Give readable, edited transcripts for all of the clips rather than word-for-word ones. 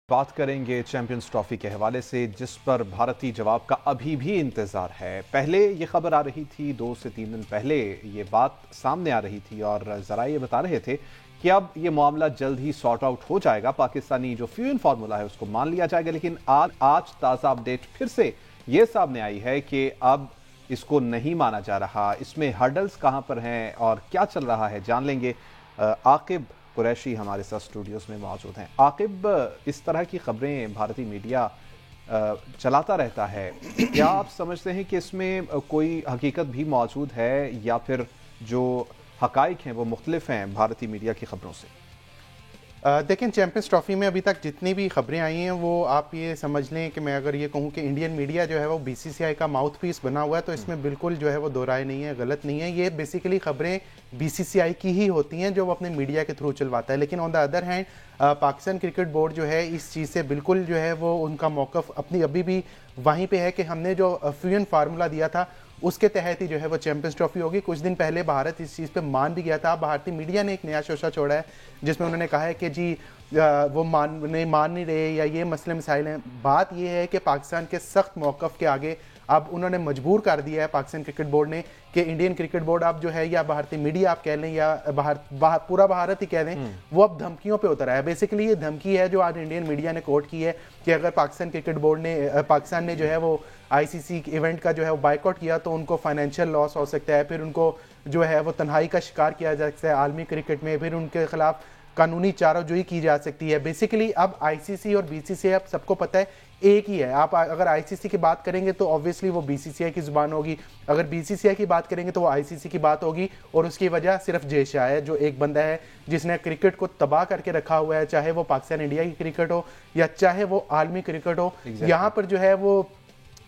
बात करेंगे champions trophy के हवाले से, जिस पर भारतीय जवाब का अभी भी इंतजार है। पहले ये खबर आ रही थी, 2 से 3 दिन पहले ये बात सामने आ रही थी और जरा ये बता रहे थे कि अब ये मामला जल्द ही सॉर्ट आउट हो जाएगा, पाकिस्तानी जो फ्यूजन फार्मूला है उसको मान लिया जाएगा। लेकिन आज ताज़ा अपडेट फिर से ये सामने आई है कि अब इसको नहीं माना जा रहा। इसमें हर्डल्स कहां पर हैं और क्या चल रहा है, जान लेंगे। आकिब कुरैशी हमारे साथ स्टूडियोज में मौजूद हैं। आकिब, इस तरह की खबरें भारतीय मीडिया चलाता रहता है, क्या आप समझते हैं कि इसमें कोई हकीकत भी मौजूद है या फिर जो हकाइक हैं वो मुख्तलिफ हैं भारतीय मीडिया की खबरों से? देखें, चैंपियंस ट्रॉफी में अभी तक जितनी भी खबरें आई हैं वो आप ये समझ लें कि मैं अगर ये कहूँ कि इंडियन मीडिया जो है वो बीसीसीआई का माउथ पीस बना हुआ है, तो इसमें बिल्कुल जो है वो दो राय नहीं है, गलत नहीं है। ये बेसिकली खबरें बीसीसीआई की ही होती हैं जो वो अपने मीडिया के थ्रू चलवाता है। लेकिन on the other hand Pakistan cricket board जो है इस चीज़ से बिल्कुल जो है वो उनका मौक़िफ़ अपनी अभी भी वहीं पे है कि हमने जो फ्यूजन फार्मूला दिया था उसके तहत ही जो है वो चैंपियंस ट्रॉफी होगी। कुछ दिन पहले भारत इस चीज़ पे मान भी गया था। भारतीय मीडिया ने एक नया शोशा छोड़ा है जिसमें उन्होंने कहा है कि जी वो मान नहीं रहे या ये मसले मसाइल हैं। बात ये है कि पाकिस्तान के सख्त मौक़िफ़ के आगे अब उन्होंने मजबूर कर दिया है पाकिस्तान क्रिकेट बोर्ड ने कि इंडियन क्रिकेट बोर्ड अब जो है, या भारतीय मीडिया आप कह लें या पूरा भारत ही कह लें, वो अब धमकियों पे उतर आया है। बेसिकली ये धमकी है जो आज इंडियन मीडिया ने कोट की है कि अगर पाकिस्तान ने जो है वो आईसीसी इवेंट का जो है वो बाइकआउट किया तो उनको फाइनेंशियल लॉस हो सकता है, फिर उनको जो है वो तन्हाई का शिकार किया जा सकता है आलमी क्रिकेट में, फिर उनके खिलाफ कानूनी चाराजोई की जा सकती है। बेसिकली अब आईसीसी और बीसीसीआई अब सबको पता है एक ही है। आप अगर आईसीसी की बात करेंगे तो ऑब्वियसली वो बीसीसीआई की जुबान होगी, अगर बीसीसीआई की बात करेंगे तो वो आईसीसी की बात होगी। और उसकी वजह सिर्फ जय शाह है, जो एक बंदा है जिसने क्रिकेट को तबाह करके रखा हुआ है, चाहे वो पाकिस्तान इंडिया की क्रिकेट हो या चाहे वो आलमी क्रिकेट हो। यहाँ पर जो है वो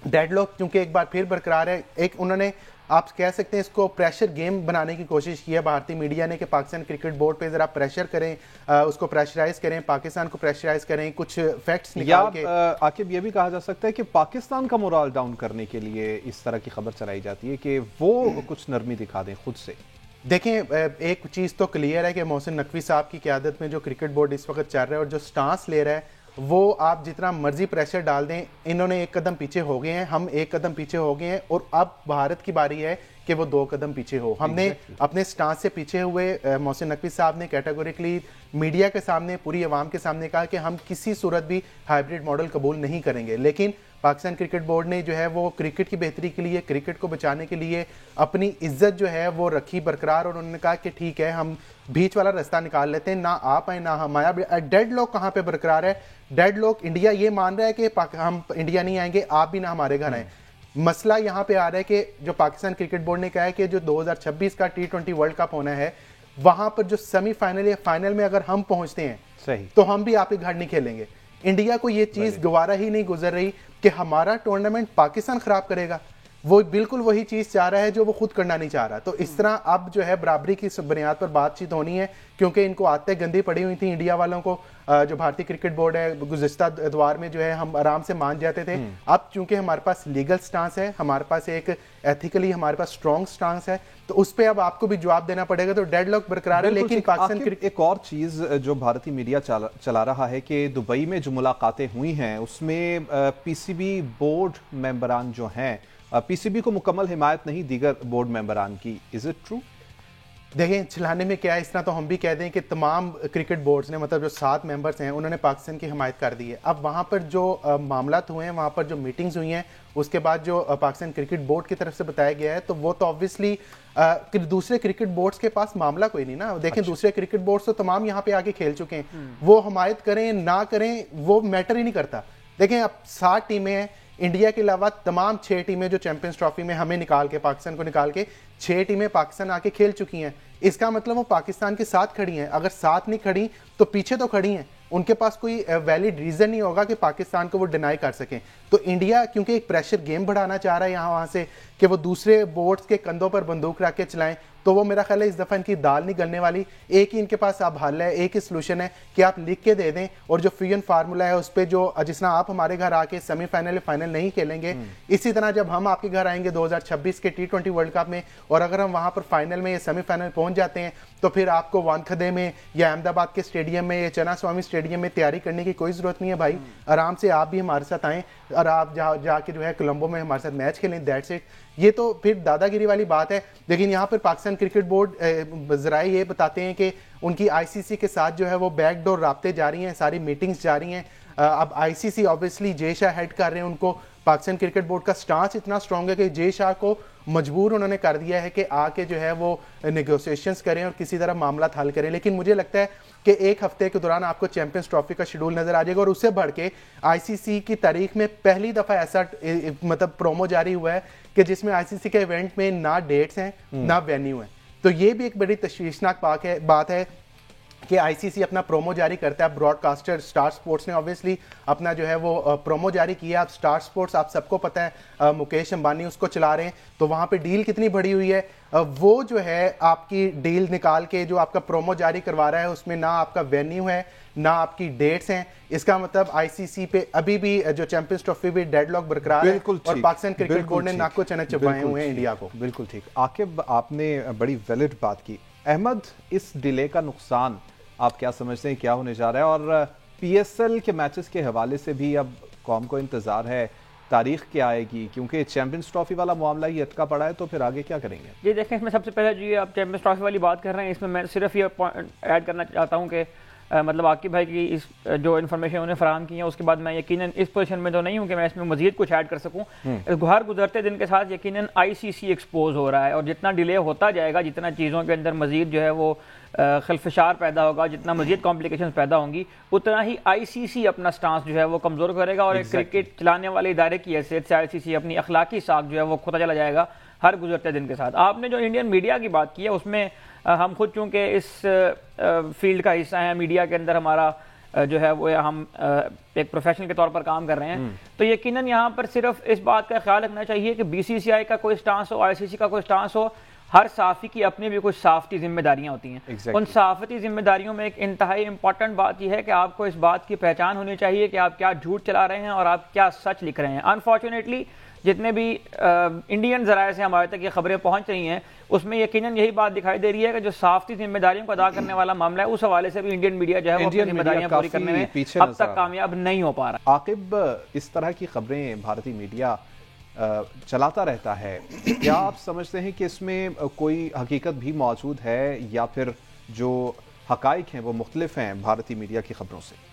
डेडलॉक क्योंकि एक बार फिर बरकरार है। एक उन्होंने, आप कह सकते हैं, इसको प्रेशर गेम बनाने की कोशिश की है भारतीय मीडिया ने कि पाकिस्तान क्रिकेट बोर्ड पे जरा प्रेशर करें, उसको प्रेशराइज करें, पाकिस्तान को प्रेशराइज करें, कुछ फैक्ट्स निकाल के। आकिब, ये भी कहा जा सकता है कि पाकिस्तान का मोरल डाउन करने के लिए इस तरह की खबर चलाई जाती है कि वो कुछ नरमी दिखा दें खुद से। देखें, एक चीज़ तो क्लियर है कि मोहसिन नकवी साहब की क़यादत में जो क्रिकेट बोर्ड इस वक्त चल रहा है और जो स्टांस ले रहा है, वो आप जितना मर्जी प्रेशर डाल दें, इन्होंने एक कदम पीछे हो गए हैं, हम एक कदम पीछे हो गए हैं और अब भारत की बारी है कि वो 2 कदम पीछे हो। हमने अपने स्टांस से पीछे हुए। मोहसिन नकवी साहब ने कैटेगोरिकली मीडिया के सामने, पूरी आवाम के सामने कहा कि हम किसी सूरत भी हाइब्रिड मॉडल कबूल नहीं करेंगे। लेकिन पाकिस्तान क्रिकेट बोर्ड ने जो है वो क्रिकेट की बेहतरी के लिए, क्रिकेट को बचाने के लिए अपनी इज्जत जो है वो रखी बरकरार और उन्होंने कहा कि ठीक है, हम बीच वाला रास्ता निकाल लेते हैं, ना आप आए ना हम आए। डेड लॉक कहाँ पे बरकरार है? डेड लॉक इंडिया ये मान रहा है कि हम इंडिया नहीं आएंगे, आप भी ना हमारे घर आए। मसला यहाँ पे आ रहा है कि जो पाकिस्तान क्रिकेट बोर्ड ने कहा है कि जो 2026 का T20 वर्ल्ड कप होना है, वहां पर जो सेमीफाइनल या फाइनल में अगर हम पहुंचते हैं सही, तो हम भी आपके घर नहीं खेलेंगे। इंडिया को ये चीज गवारा ही नहीं गुजर रही कि हमारा टूर्नामेंट पाकिस्तान खराब करेगा। वो बिल्कुल वही चीज चाह रहा है जो वो खुद करना नहीं चाह रहा। तो इस तरह अब जो है बराबरी की बुनियाद पर बातचीत होनी है, क्योंकि इनको आदतें गंदी पड़ी हुई थी इंडिया वालों को। जो भारतीय क्रिकेट बोर्ड है, गुज़िश्ता दौर में जो है हम आराम से मान जाते थे। अब चूंकि हमारे पास लीगल स्टांस है, हमारे पास एक एथिकली हमारे पास स्ट्रॉन्ग स्टांस है, तो उस पर अब आपको भी जवाब देना पड़ेगा। तो डेडलॉक बरकरार है। लेकिन पाकिस्तान एक और चीज जो भारतीय मीडिया चला रहा है कि दुबई में जो मुलाकातें हुई हैं उसमें पीसीबी बोर्ड मेंबरान जो हैं, पीसीबी को मुकम्मल हिमायत नहीं दीगर बोर्ड मेंबरान की। Is it true? देखें, चलाने में क्या है, इस तरह तो हम भी कह दें कि तमाम क्रिकेट बोर्ड्स ने, मतलब जो 7 मेंबर्स हैं, उन्होंने पाकिस्तान की हिमायत कर दी है। अब वहाँ पर जो मामला हुए हैं, वहाँ पर जो मीटिंग्स हुई हैं, उसके बाद जो पाकिस्तान क्रिकेट बोर्ड की तरफ से बताया गया है, तो वो तो ऑब्वियसली दूसरे क्रिकेट बोर्ड्स के पास मामला कोई नहीं ना। देखें, दूसरे क्रिकेट बोर्ड्स तो तमाम यहाँ पे आके खेल चुके हैं, वो हिमायत करें ना करें वो मैटर ही नहीं करता। देखें, अब 7 टीमें हैं, इंडिया के अलावा तमाम 6 टीमें जो चैंपियंस ट्रॉफी में हमें निकाल के, पाकिस्तान को निकाल के 6 टीमें पाकिस्तान आके खेल चुकी हैं। इसका मतलब वो पाकिस्तान के साथ खड़ी हैं। अगर साथ नहीं खड़ी तो पीछे तो खड़ी हैं। उनके पास कोई वैलिड रीजन नहीं होगा कि पाकिस्तान को वो डिनाई कर सकें। तो इंडिया क्योंकि एक प्रेशर गेम बढ़ाना चाह रहा है यहाँ वहां से कि वो दूसरे बोर्ड्स के कंधों पर बंदूक रख के चलाएं, तो वो मेरा ख्याल है इस दफ़ा इनकी दाल नहीं गलने वाली। एक ही इनके पास अब हल है, एक ही सोल्यूशन है कि आप लिख के दे दें, और जो फ्यूजन फार्मूला है उस पर जो जिस तरह आप हमारे घर आके सेमीफाइनल या फाइनल नहीं खेलेंगे, इसी तरह जब हम आपके घर आएंगे 2026 के T20 वर्ल्ड कप में, और अगर हम वहां पर फाइनल में या सेमीफाइनल पहुंच जाते हैं, तो फिर आपको वानखदे में या अहमदाबाद के स्टेडियम में या चना स्वामी स्टेडियम में तैयारी करने की कोई जरूरत नहीं है भाई। आराम से आप भी हमारे साथ आएँ और आप जाके जो है कोलंबो में हमारे साथ मैच खेलें, दैट्स इट। ये तो फिर दादागिरी वाली बात है। लेकिन यहाँ पर पाकिस्तान क्रिकेट बोर्ड जराए ये बताते हैं कि उनकी आईसीसी के साथ जो है वो बैकडोर राब्ते जारी हैं, सारी मीटिंग्स जारी हैं। अब ICC obviously Jay Shah head कर रहे हैं उनको। पाकिस्तान क्रिकेट बोर्ड का स्टांस इतना स्ट्रांग है कि जय शाह को मजबूर उन्होंने कर दिया है कि आके जो है वो नेगोशिएशंस करें और किसी तरह मामला हल करें। लेकिन मुझे लगता है कि एक हफ्ते के दौरान आपको चैंपियंस ट्रॉफी का शेड्यूल नजर आ जाएगा, और उससे बढ़ के आईसीसी की तारीख में पहली दफा ऐसा मतलब प्रोमो जारी हुआ है कि जिसमें आईसीसी के इवेंट में ना डेट्स हैं ना वेन्यू है। तो ये भी एक बड़ी तशवीशनाक बात है कि आईसीसी अपना प्रोमो जारी करता है। ब्रॉडकास्टर स्टार स्पोर्ट्स ने ऑब्वियसली अपना जो है वो प्रोमो जारी किया। अब स्टार स्पोर्ट्स आप सबको पता है मुकेश अंबानी उसको चला रहे हैं, तो वहां पे डील कितनी बड़ी हुई है। वो जो है आपकी डील निकाल के जो आपका प्रोमो जारी करवा रहा है, उसमें ना आपका वेन्यू है ना आपकी डेट्स हैं। इसका मतलब आईसीसी पे अभी भी जो चैंपियंस ट्रॉफी भी डेडलॉक बरकरार है, और पाकिस्तान क्रिकेट बोर्ड ने नाक को चने चबाए हुए हैं इंडिया को। बिल्कुल ठीक। आकिब, आपने बड़ी वैलिड बात की। अहमद, इस डिले का नुकसान आप क्या समझते हैं क्या होने जा रहा है? और पीएसएल के मैचेस के हवाले से भी अब कौम को इंतजार है, तारीख क्या आएगी? क्योंकि चैंपियंस ट्रॉफी वाला मामला ही अटका पड़ा है, तो फिर आगे क्या करेंगे? जी देखें, इसमें सबसे पहले जो आप चैंपियंस ट्रॉफी वाली बात कर रहे हैं, इसमें मैं सिर्फ ये ऐड करना चाहता हूँ कि मतलब आकिब भाई की इस जो इन्फॉर्मेशन उन्होंने फराहम की है, उसके बाद मैं यकीनन इस पोजीशन में तो नहीं हूँ कि मैं इसमें मजीद कुछ ऐड कर सकूँ। हर गुजरते दिन के साथ यकीनन आईसीसी एक्सपोज हो रहा है, और जितना डिले होता जाएगा, जितना चीज़ों के अंदर मजीद जो है वो खलफशार पैदा होगा, जितना मजीद कॉम्प्लिकेशंस पैदा होंगी, उतना ही आईसीसी अपना स्टांस जो है वो कमज़ोर करेगा, और एक क्रिकेट चलाने वाले इदारे की हैसियत से आईसीसी अपनी अखलाकी साख जो है वो खोता चला जाएगा हर गुजरते दिन के साथ। आपने जो इंडियन मीडिया की बात की है, उसमें हम खुद चूँकि इस फील्ड का हिस्सा है, मीडिया के अंदर हमारा जो है वो हम एक प्रोफेशनल के तौर पर काम कर रहे हैं, तो यकीनन यहाँ पर सिर्फ इस बात का ख्याल रखना चाहिए कि बीसीसीआई का कोई स्टांस हो, आईसीसी का कोई स्टांस हो, हर सहाफ़ी की अपनी भी कुछ सहाफ़ती जिम्मेदारियां होती हैं। उन सहाफ़ती जिम्मेदारियों में एक इंतहाई इंपॉर्टेंट बात यह है कि आपको इस बात की पहचान होनी चाहिए कि आप क्या झूठ चला रहे हैं और आप क्या सच लिख रहे हैं। अनफॉर्चुनेटली जितने भी इंडियन ज़राए से हमारे तक ये खबरें पहुंच रही हैं, उसमें यकीनन यही बात दिखाई दे रही है कि जो सहाफ़ती जिम्मेदारियों को अदा करने वाला मामला है, उस हवाले से भी इंडियन मीडिया जो है वो अपनी जिम्मेदारियां पूरी करने में अब तक कामयाब नहीं हो पा रहा। आकिब, इस तरह की खबरें भारतीय मीडिया चलाता रहता है, क्या आप समझते हैं कि इसमें कोई हकीकत भी मौजूद है, या फिर जो हकाइक हैं वो मुख्तलिफ हैं भारतीय मीडिया की खबरों से?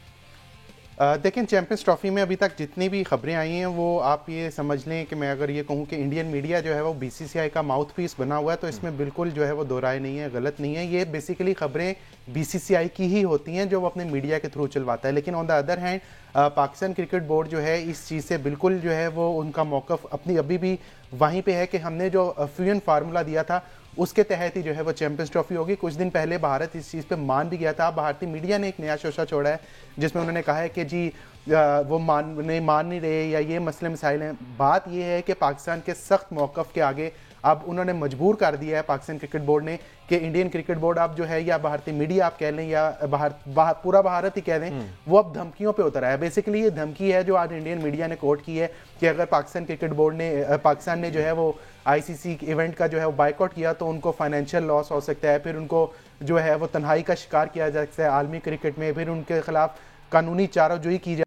देखें, चैंपियंस ट्रॉफी में अभी तक जितनी भी खबरें आई हैं वो आप ये समझ लें कि मैं अगर ये कहूँ कि इंडियन मीडिया जो है वो बीसीसीआई का माउथ पीस बना हुआ है, तो इसमें बिल्कुल जो है वो दो राय नहीं है, गलत नहीं है। ये बेसिकली खबरें बीसीसीआई की ही होती हैं जो वो अपने मीडिया के थ्रू चलवाता है। लेकिन on the other hand Pakistan cricket board जो है इस चीज़ से बिल्कुल जो है वो उनका मौक़िफ़ अपनी अभी भी वहीं पे है कि हमने जो फ्यूजन फार्मूला दिया था उसके तहत ही जो है वो चैंपियंस ट्रॉफी होगी। कुछ दिन पहले भारत इस चीज़ पे मान भी गया था। भारतीय मीडिया ने एक नया शोशा छोड़ा है जिसमें उन्होंने कहा है कि जी वो मान नहीं रहे या ये मसले मसाइल हैं। बात ये है कि पाकिस्तान के सख्त मौक़िफ़ के आगे अब उन्होंने मजबूर कर दिया है पाकिस्तान क्रिकेट बोर्ड ने कि इंडियन क्रिकेट बोर्ड अब जो है, या भारतीय मीडिया आप कह लें या पूरा भारत ही कह दें, वो अब धमकियों पे उतरा है। बेसिकली ये धमकी है जो आज इंडियन मीडिया ने कोट की है कि अगर पाकिस्तान क्रिकेट बोर्ड ने पाकिस्तान ने जो है वो आईसीसी इवेंट का जो है वो बाइकआउट किया तो उनको फाइनेंशियल लॉस हो सकता है, फिर उनको जो है वो तन्हाई का शिकार किया जा सकता है आलमी क्रिकेट में, फिर उनके खिलाफ कानूनी चाराजोई की